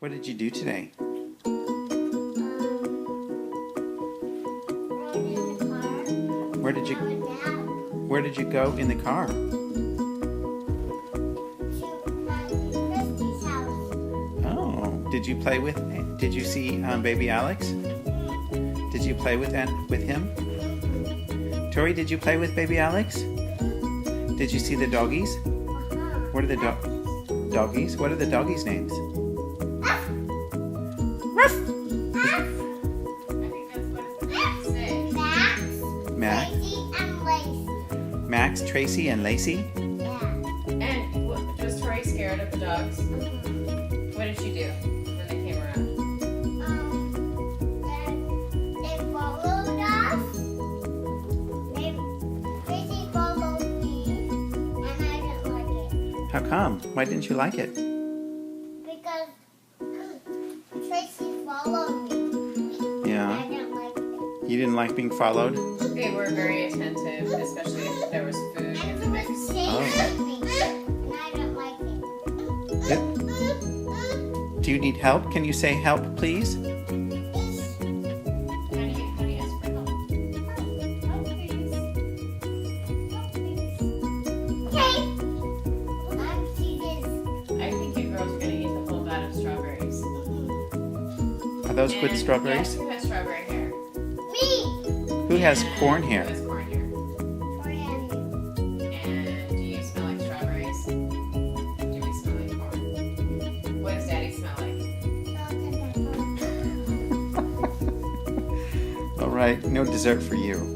What did you do today? Where did you go in the car? Oh, did you play with? Did you see baby Alex? Did you play with him? Tori, did you play with baby Alex? Did you see the doggies? What are the doggies? What are the doggies' names? Max, Max, Tracy, and Lacey. Yeah. And was Tori scared of the dogs? What did she do when they came around? They followed us. Tracy followed me, and I didn't like it. How come? Why didn't you like it? Because Tracy followed me. Yeah. I didn't like it. You didn't like being followed? They were very attentive, especially if there was food in the mix. With me, and I didn't like it. Do you need help? Can you say help, please? How do you ask for help? Okay. I think you girls are going to eat the whole vat of strawberries. Are those good And strawberries? Guess who has strawberry hair? Me. Who has And corn hair? Who has corn hair? And do you smell like strawberries? Do we smell like corn? What does Daddy smell like? All right, no dessert for you.